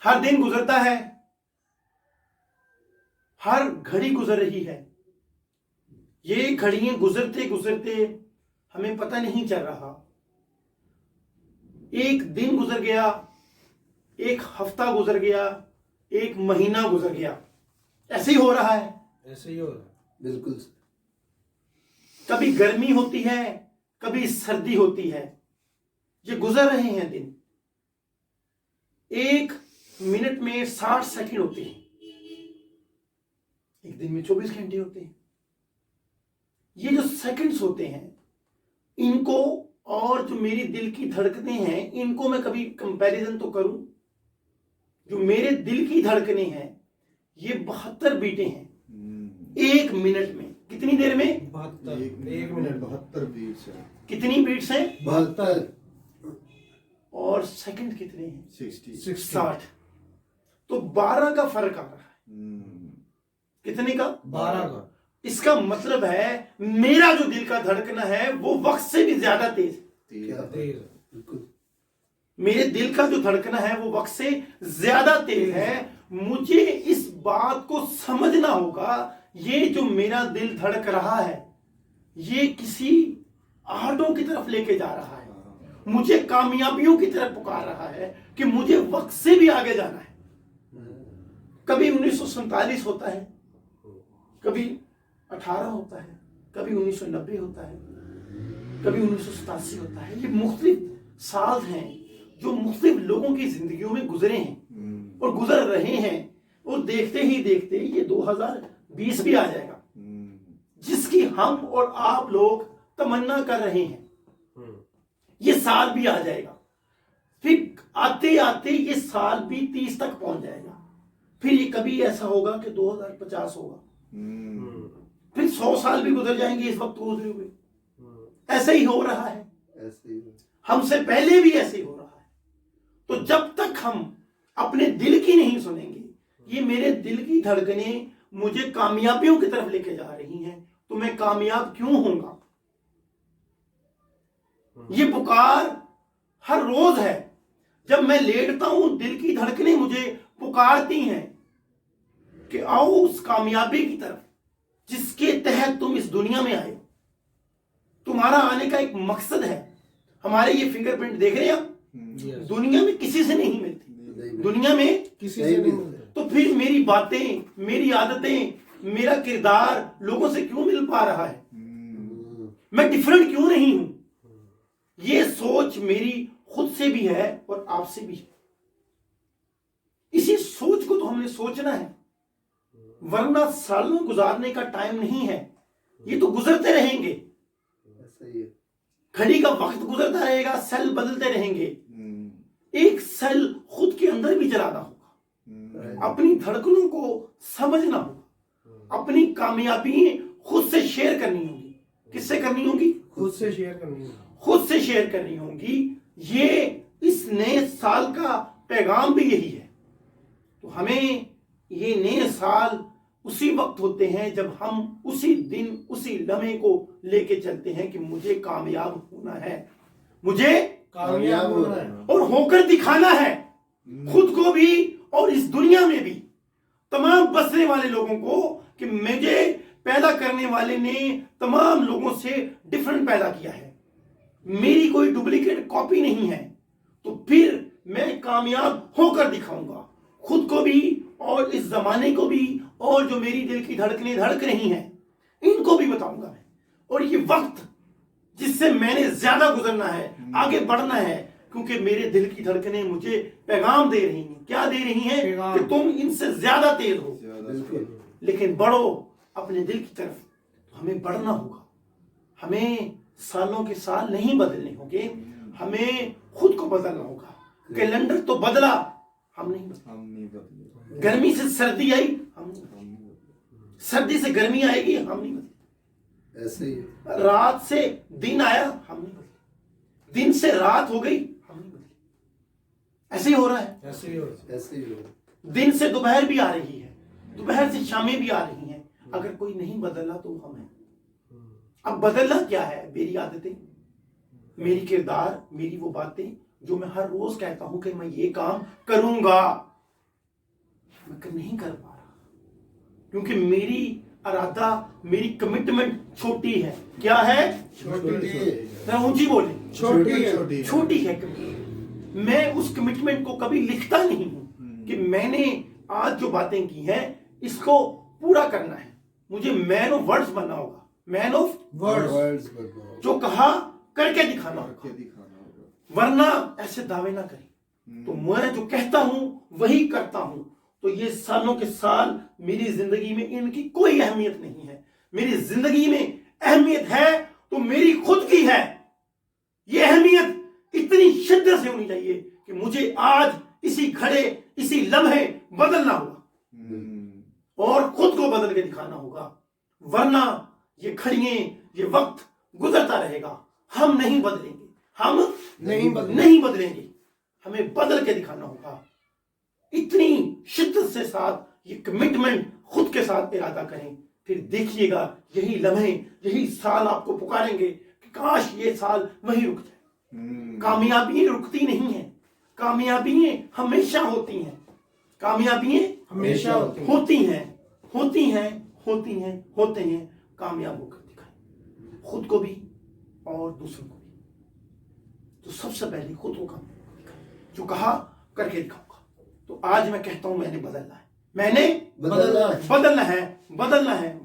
ہر دن گزرتا ہے، ہر گھڑی گزر رہی ہے. یہ گھڑیاں گزرتے گزرتے ہمیں پتہ نہیں چل رہا. ایک دن گزر گیا، ایک ہفتہ گزر گیا، ایک مہینہ گزر گیا. ایسے ہی ہو رہا ہے. ایسے ہی ہو رہا ہے. بالکل. کبھی گرمی ہوتی ہے، کبھی سردی ہوتی ہے. یہ گزر رہے ہیں دن. ایک منٹ میں 60 سیکنڈ ہوتے ہیں، ایک دن میں 24 گھنٹے ہوتے ہیں. یہ جو سیکنڈز ہوتے ہیں، ان کو اور جو میری دل کی دھڑکنیں ہیں، ان کو میں کبھی کمپیریزن تو کروں. جو میرے دل کی دھڑکنیں ہیں یہ 72 بیٹیں ہیں ایک منٹ میں. کتنی دیر میں؟ 72. ایک منٹ 72 بیٹس ہیں. کتنی بیٹس ہیں؟ 72. اور سیکنڈ کتنے ہیں؟ 60. تو 12 کا فرق آ رہا ہے. کتنے کا؟ 12 کا. اس کا مطلب ہے میرا جو دل کا دھڑکنا ہے وہ وقت سے بھی زیادہ تیز ہے. تیز. بالکل. میرے دل کا جو دھڑکنا ہے وہ وقت سے زیادہ تیز ہے. مجھے اس بات کو سمجھنا ہوگا یہ جو میرا دل دھڑک رہا ہے یہ کسی آہٹوں کی طرف لے کے جا رہا ہے، مجھے کامیابیوں کی طرف پکار رہا ہے کہ مجھے وقت سے بھی آگے جانا ہے. کبھی 1947 ہوتا ہے، کبھی 18 ہوتا ہے، کبھی 1990 ہوتا ہے، کبھی 1987 ہوتا ہے. یہ مختلف سال ہیں جو مختلف لوگوں کی زندگیوں میں گزرے ہیں اور گزر رہے ہیں. اور دیکھتے ہی دیکھتے یہ 2020 بھی آ جائے گا جس کی ہم اور آپ لوگ تمنا کر رہے ہیں. یہ سال بھی آ جائے گا. پھر آتے آتے یہ سال بھی 30 تک پہنچ جائے گا. پھر یہ کبھی ایسا ہوگا کہ 2050 ہوگا. پھر 100 سال بھی گزر جائیں گے اس وقت گزرے ہوئے. ایسا ہی ہو رہا ہے. ہم سے پہلے بھی ایسے ہی ہو رہا ہے. تو جب تک ہم اپنے دل کی نہیں سنیں گے، یہ میرے دل کی دھڑکنیں مجھے کامیابیوں کی طرف لے کے جا رہی ہیں، تو میں کامیاب کیوں ہوں گا؟ یہ پکار ہر روز ہے. جب میں لیٹتا ہوں دل کی دھڑکنیں مجھے پکارتی ہیں کہ آؤ اس کامیابی کی طرف جس کے تحت تم اس دنیا میں آئے. تمہارا آنے کا ایک مقصد ہے. ہمارے یہ فنگر پرنٹ دیکھ رہے ہیں آپ، دنیا میں کسی سے نہیں ملتی. دنیا میں کسی سے نہیں ملتا. تو پھر میری باتیں، میری عادتیں، میرا کردار لوگوں سے کیوں مل پا رہا ہے؟ میں ڈیفرنٹ کیوں نہیں ہوں؟ یہ سوچ میری خود سے بھی ہے اور آپ سے بھی ہے. اسی سوچ کو تو ہم نے سوچنا ہے، ورنہ سالوں گزارنے کا ٹائم نہیں ہے. یہ تو گزرتے رہیں گے. گھڑی کا وقت گزرتا رہے گا، سیل بدلتے رہیں گے. ایک سیل خود کے اندر بھی جلانا ہوگا. اپنی دھڑکنوں کو سمجھنا ہوگا. اپنی کامیابی خود سے شیئر کرنی ہوگی. کس سے کرنی ہوگی؟ خود سے شیئر کرنی ہے. خود سے شیئر کرنی ہوگی. یہ اس نئے سال کا پیغام بھی یہی ہے. تو ہمیں یہ نئے سال اسی وقت ہوتے ہیں جب ہم اسی دن اسی لمحے کو لے کے چلتے ہیں کہ مجھے کامیاب ہونا ہے، مجھے کامیاب ہونا ہے اور ہو کر دکھانا ہے، خود کو بھی اور اس دنیا میں بھی تمام بسنے والے لوگوں کو، کہ مجھے پیدا کرنے والے نے تمام لوگوں سے ڈیفرنٹ پیدا کیا ہے. میری کوئی ڈپلیکیٹ کاپی نہیں ہے. تو پھر میں کامیاب ہو کر دکھاؤں گا خود کو بھی اور اس زمانے کو بھی، اور جو میری دل کی دھڑکنیں دھڑک رہی ہیں ان کو بھی بتاؤں گا میں. اور یہ وقت جس سے میں نے زیادہ گزرنا ہے، آگے بڑھنا ہے، کیونکہ میرے دل کی دھڑکنیں مجھے پیغام دے رہی ہیں. کیا دے رہی ہیں؟ کہ تم ان سے زیادہ تیز ہو، لیکن بڑھو اپنے دل کی طرف. ہمیں بڑھنا ہوگا. ہمیں سالوں کے سال نہیں بدلنے ہوں گے، ہمیں خود کو بدلنا ہوگا. کیلنڈر تو بدلا، ہم نہیں بدلے. گرمی سے سردی آئی، ہم نہیں بدلے. سردی سے گرمی آئے گی، ہم نہیں بدلے. ایسے ہی رات سے دن آیا، ہم نہیں بدلے. دن سے رات ہو گئی، ہم نہیں بدلے. ایسے ہی ہو رہا ہے. ایسے ہی ہو. دن سے دوپہر بھی آ رہی ہے، دوپہر سے شامیں بھی آ رہی ہیں. اگر کوئی نہیں بدلا تو ہم ہیں. اب بدلنا کیا ہے؟ میری عادتیں، میری کردار، میری وہ باتیں جو میں ہر روز کہتا ہوں کہ میں یہ کام کروں گا. میں نہیں کر پا رہا کیونکہ میری ارادہ میری کمٹمنٹ چھوٹی ہے. کیا ہے؟ چھوٹی ہے. ذرا اونچی بولیں. چھوٹی ہے. چھوٹی ہے کمٹمنٹ. میں اس کمٹمنٹ کو کبھی لکھتا نہیں ہوں کہ میں نے آج جو باتیں کی ہیں اس کو پورا کرنا ہے. مجھے مین آف ورڈز بننا ہوگا. مین آف ورڈز جو کہا کر کے دکھانا ہوگا, دکھانا ہوگا. ورنہ ایسے دعوے نہ کریں. تو میں جو کہتا ہوں وہی کرتا ہوں. تو یہ سالوں کے سال میری زندگی میں ان کی کوئی اہمیت نہیں ہے. میری زندگی میں اہمیت ہے تو میری خود کی ہے. یہ اہمیت اتنی شدت سے ہونی چاہیے کہ مجھے آج اسی کھڑے اسی لمحے بدلنا ہوگا اور خود کو بدل کے دکھانا ہوگا. ورنہ یہ کھڑیے یہ وقت گزرتا رہے گا, ہم نہیں بدلیں گے. ہم نہیں بدلیں گے. ہمیں بدل کے دکھانا ہوگا. اتنی شدت سے ساتھ یہ کمٹمنٹ خود کے ساتھ ارادہ کریں. پھر دیکھیے گا یہی لمحے یہی سال آپ کو پکاریں گے کہ کاش یہ سال وہی رک جائے. کامیابیاں رکتی نہیں ہیں. کامیابیاں ہمیشہ ہوتی ہیں. کامیابیاں ہمیشہ ہوتی ہیں ہوتے ہیں. کامیاب ہو کر دکھائیں خود کو بھی اور دوسروں کو بھی. تو سب سے پہلے خود کو کامیاب دکھائیں. جو کہا کر کے دکھاؤں گا. تو آج میں کہتا ہوں میں نے بدلنا ہے. میں نے بدلنا ہے. بدلنا ہے.